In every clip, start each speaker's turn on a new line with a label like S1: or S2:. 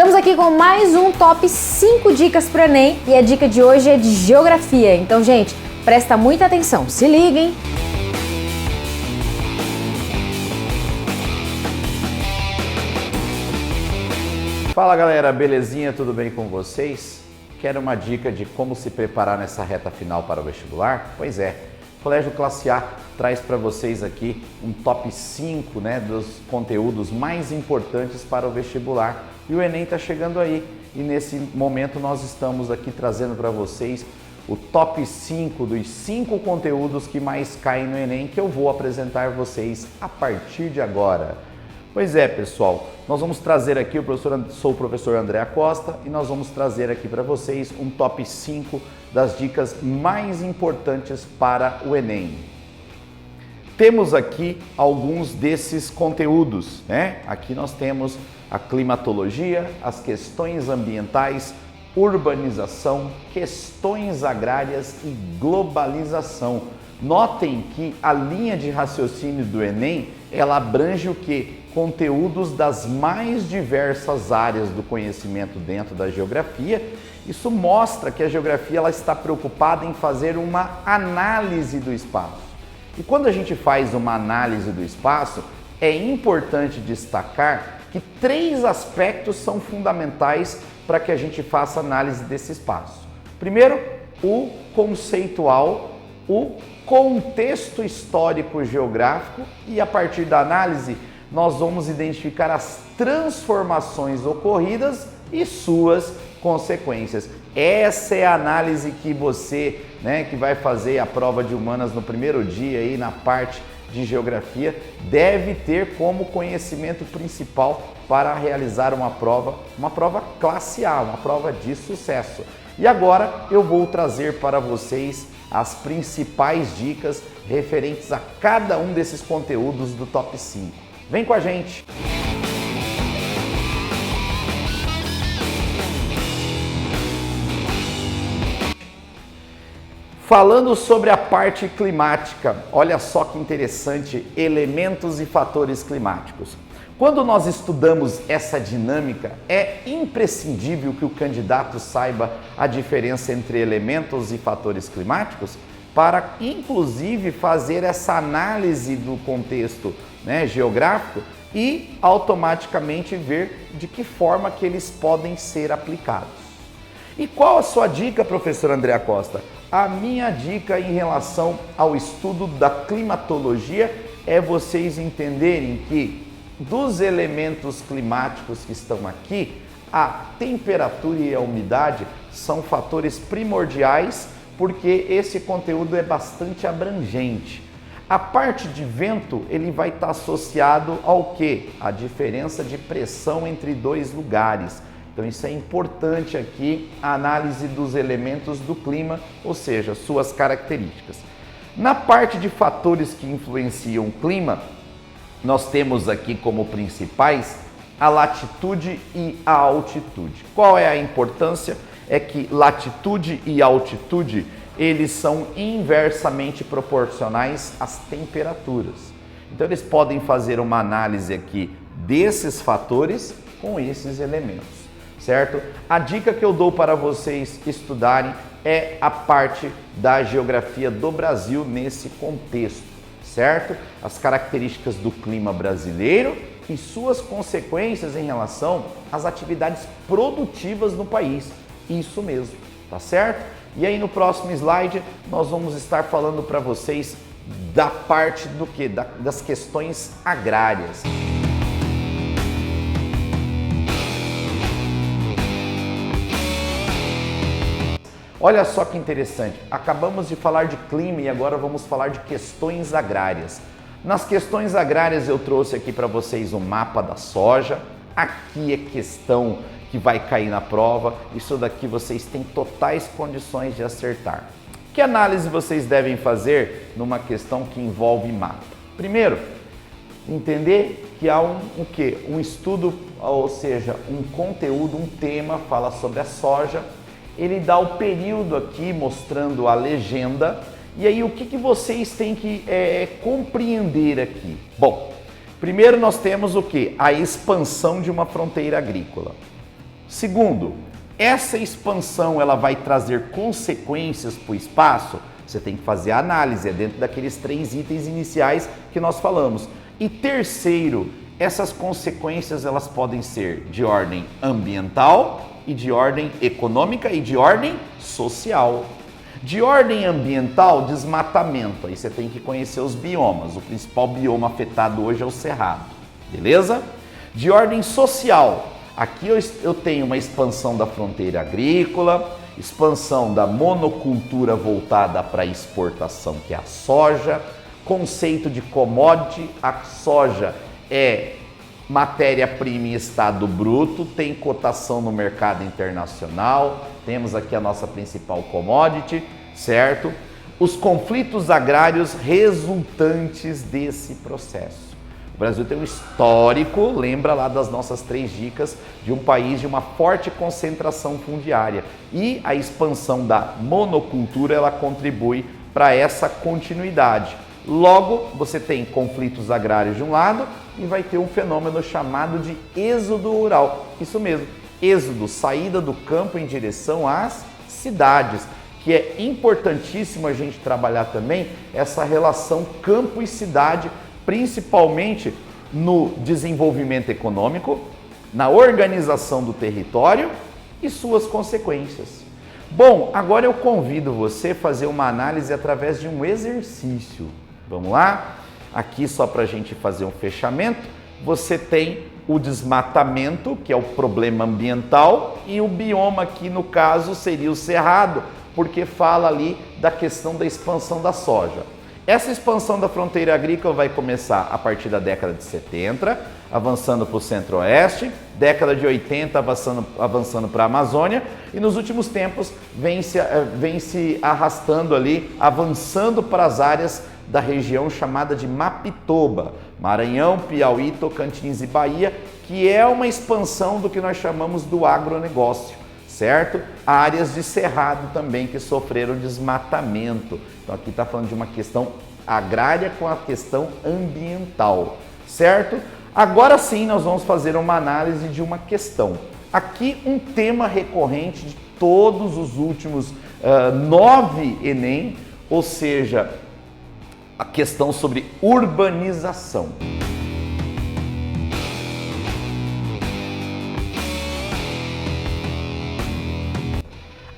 S1: Estamos aqui com mais um top 5 dicas para o Enem e a dica de hoje é de geografia. Então, gente, presta muita atenção, se liguem!
S2: Fala galera, belezinha? Tudo bem com vocês? Quer uma dica de como se preparar nessa reta final para o vestibular? Pois é, o Colégio Classe A traz para vocês aqui um top 5 dos conteúdos mais importantes para o vestibular. E o Enem está chegando aí e nesse momento nós estamos aqui trazendo para vocês o top 5 dos 5 conteúdos que mais caem no Enem que eu vou apresentar a vocês a partir de agora. Pois é, pessoal, nós vamos trazer aqui, sou o professor André Acosta e nós vamos trazer aqui para vocês um top 5 das dicas mais importantes para o Enem. Temos aqui alguns desses conteúdos, Aqui nós temos a climatologia, as questões ambientais, urbanização, questões agrárias e globalização. Notem que a linha de raciocínio do Enem, ela abrange o quê? Conteúdos das mais diversas áreas do conhecimento dentro da geografia. Isso mostra que a geografia ela está preocupada em fazer uma análise do espaço. E quando a gente faz uma análise do espaço, é importante destacar que 3 aspectos são fundamentais para que a gente faça análise desse espaço. Primeiro, o conceitual, o contexto histórico geográfico e a partir da análise nós vamos identificar as transformações ocorridas e suas consequências. Essa é a análise que você, que vai fazer a prova de humanas no primeiro dia aí na parte de geografia, deve ter como conhecimento principal para realizar uma prova classe A, uma prova de sucesso. E agora eu vou trazer para vocês as principais dicas referentes a cada um desses conteúdos do top 5. Vem com a gente! Falando sobre a parte climática, olha só que interessante, elementos e fatores climáticos. Quando nós estudamos essa dinâmica, é imprescindível que o candidato saiba a diferença entre elementos e fatores climáticos para, inclusive, fazer essa análise do contexto geográfico e automaticamente ver de que forma que eles podem ser aplicados. E qual a sua dica, professor André Acosta? A minha dica em relação ao estudo da climatologia é vocês entenderem que dos elementos climáticos que estão aqui, a temperatura e a umidade são fatores primordiais porque esse conteúdo é bastante abrangente. A parte de vento, ele vai estar associado ao quê? A diferença de pressão entre 2 lugares. Então isso é importante aqui, a análise dos elementos do clima, ou seja, suas características. Na parte de fatores que influenciam o clima, nós temos aqui como principais a latitude e a altitude. Qual é a importância? É que latitude e altitude, eles são inversamente proporcionais às temperaturas. Então eles podem fazer uma análise aqui desses fatores com esses elementos. Certo? A dica que eu dou para vocês estudarem é a parte da geografia do Brasil nesse contexto, certo? As características do clima brasileiro e suas consequências em relação às atividades produtivas no país. Isso mesmo, tá certo? E aí no próximo slide nós vamos estar falando para vocês da parte do quê? Das questões agrárias. Olha só que interessante, acabamos de falar de clima e agora vamos falar de questões agrárias. Nas questões agrárias eu trouxe aqui para vocês o mapa da soja, aqui é questão que vai cair na prova, isso daqui vocês têm totais condições de acertar. Que análise vocês devem fazer numa questão que envolve mapa? Primeiro, entender que há um estudo, ou seja, um conteúdo, um tema, fala sobre a soja. Ele dá o período aqui mostrando a legenda e aí o que vocês têm que compreender aqui? Bom, primeiro nós temos o que? A expansão de uma fronteira agrícola. Segundo, essa expansão ela vai trazer consequências para o espaço? Você tem que fazer a análise, é dentro daqueles 3 itens iniciais que nós falamos. E terceiro, essas consequências elas podem ser de ordem ambiental e de ordem econômica e de ordem social. De ordem ambiental, desmatamento. Aí você tem que conhecer os biomas. O principal bioma afetado hoje é o cerrado, beleza? De ordem social, aqui eu tenho uma expansão da fronteira agrícola, expansão da monocultura voltada para exportação, que é a soja, conceito de commodity, a soja é matéria-prima em estado bruto, tem cotação no mercado internacional, temos aqui a nossa principal commodity, certo? Os conflitos agrários resultantes desse processo. O Brasil tem um histórico, lembra lá das nossas 3 dicas, de um país de uma forte concentração fundiária. E a expansão da monocultura, ela contribui para essa continuidade. Logo, você tem conflitos agrários de um lado e vai ter um fenômeno chamado de êxodo rural. Isso mesmo, êxodo, saída do campo em direção às cidades, que é importantíssimo a gente trabalhar também essa relação campo e cidade, principalmente no desenvolvimento econômico, na organização do território e suas consequências. Bom, agora eu convido você a fazer uma análise através de um exercício. Vamos lá? Aqui só para a gente fazer um fechamento, você tem o desmatamento, que é o problema ambiental, e o bioma aqui no caso seria o cerrado, porque fala ali da questão da expansão da soja. Essa expansão da fronteira agrícola vai começar a partir da década de 70, avançando para o centro-oeste, década de 80 avançando para a Amazônia, e nos últimos tempos vem se arrastando ali, avançando para as áreas da região chamada de Mapitoba, Maranhão, Piauí, Tocantins e Bahia, que é uma expansão do que nós chamamos do agronegócio, certo? Áreas de cerrado também que sofreram desmatamento. Então aqui está falando de uma questão agrária com a questão ambiental, certo? Agora sim nós vamos fazer uma análise de uma questão. Aqui um tema recorrente de todos os últimos 9 Enem, ou seja, a questão sobre urbanização.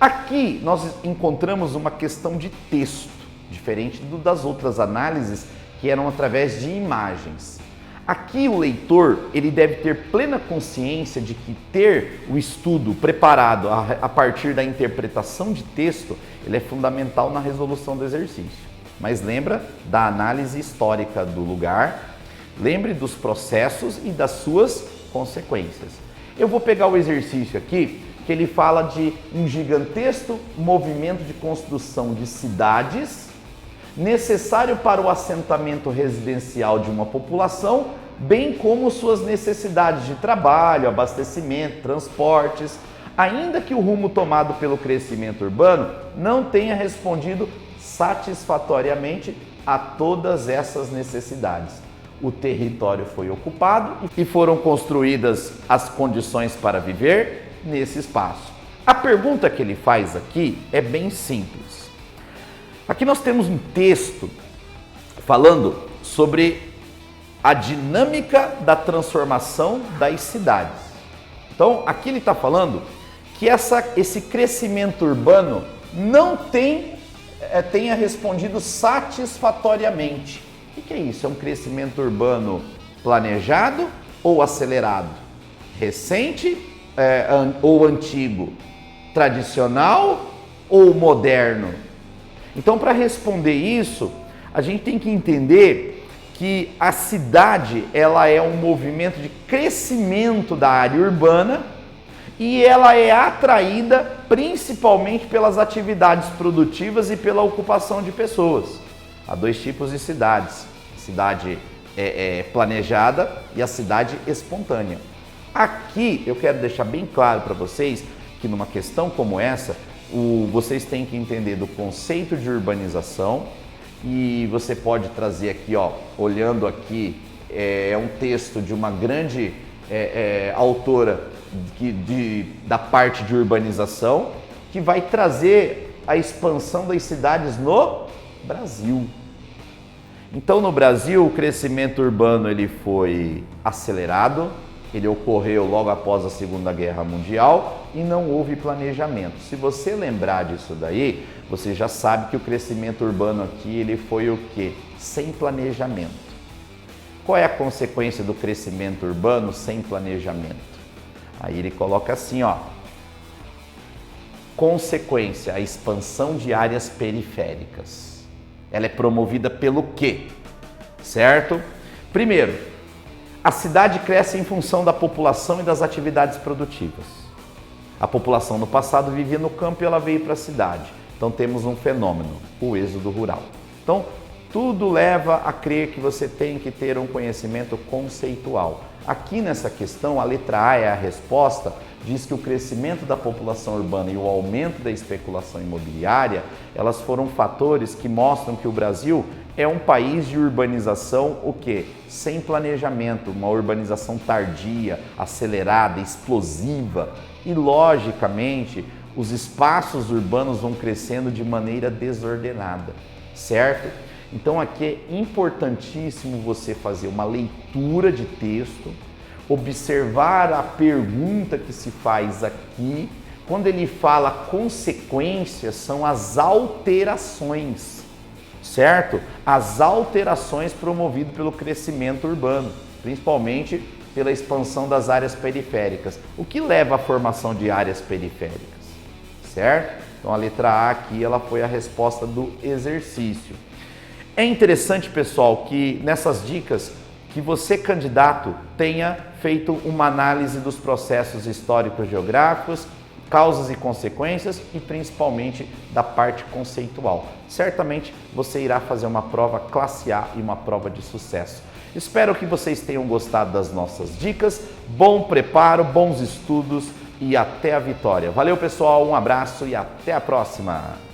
S2: Aqui nós encontramos uma questão de texto, diferente das outras análises que eram através de imagens. Aqui o leitor ele deve ter plena consciência de que ter o estudo preparado a partir da interpretação de texto ele é fundamental na resolução do exercício. Mas lembra da análise histórica do lugar, lembre dos processos e das suas consequências. Eu vou pegar o exercício aqui, que ele fala de um gigantesco movimento de construção de cidades necessário para o assentamento residencial de uma população, bem como suas necessidades de trabalho, abastecimento, transportes, ainda que o rumo tomado pelo crescimento urbano não tenha respondido satisfatoriamente a todas essas necessidades. O território foi ocupado e foram construídas as condições para viver nesse espaço. A pergunta que ele faz aqui é bem simples. Aqui nós temos um texto falando sobre a dinâmica da transformação das cidades. Então, aqui ele está falando que esse crescimento urbano não tenha respondido satisfatoriamente. O que é isso? É um crescimento urbano planejado ou acelerado? Recente ou antigo? Tradicional ou moderno? Então, para responder isso, a gente tem que entender que a cidade ela é um movimento de crescimento da área urbana e ela é atraída principalmente pelas atividades produtivas e pela ocupação de pessoas. Há 2 tipos de cidades, a cidade planejada e a cidade espontânea. Aqui eu quero deixar bem claro para vocês que numa questão como essa, vocês têm que entender do conceito de urbanização e você pode trazer aqui, olhando aqui, é um texto de uma grande autora da parte de urbanização, que vai trazer a expansão das cidades no Brasil. Então, no Brasil, o crescimento urbano ele foi acelerado, ele ocorreu logo após a Segunda Guerra Mundial e não houve planejamento. Se você lembrar disso daí, você já sabe que o crescimento urbano aqui ele foi o quê? Sem planejamento. Qual é a consequência do crescimento urbano sem planejamento? Aí ele coloca assim, ó. Consequência, a expansão de áreas periféricas. Ela é promovida pelo quê? Certo? Primeiro, a cidade cresce em função da população e das atividades produtivas. A população no passado vivia no campo e ela veio para a cidade. Então temos um fenômeno, o êxodo rural. Então, tudo leva a crer que você tem que ter um conhecimento conceitual. Aqui nessa questão, a letra A é a resposta, diz que o crescimento da população urbana e o aumento da especulação imobiliária, elas foram fatores que mostram que o Brasil é um país de urbanização, o quê? Sem planejamento, uma urbanização tardia, acelerada, explosiva e, logicamente, os espaços urbanos vão crescendo de maneira desordenada, certo? Então aqui é importantíssimo você fazer uma leitura de texto, observar a pergunta que se faz aqui. Quando ele fala consequências, são as alterações, certo? As alterações promovidas pelo crescimento urbano, principalmente pela expansão das áreas periféricas. O que leva à formação de áreas periféricas, certo? Então a letra A aqui ela foi a resposta do exercício. É interessante, pessoal, que nessas dicas que você, candidato, tenha feito uma análise dos processos históricos geográficos, causas e consequências e principalmente da parte conceitual. Certamente você irá fazer uma prova classe A e uma prova de sucesso. Espero que vocês tenham gostado das nossas dicas. Bom preparo, bons estudos e até a vitória. Valeu, pessoal, um abraço e até a próxima!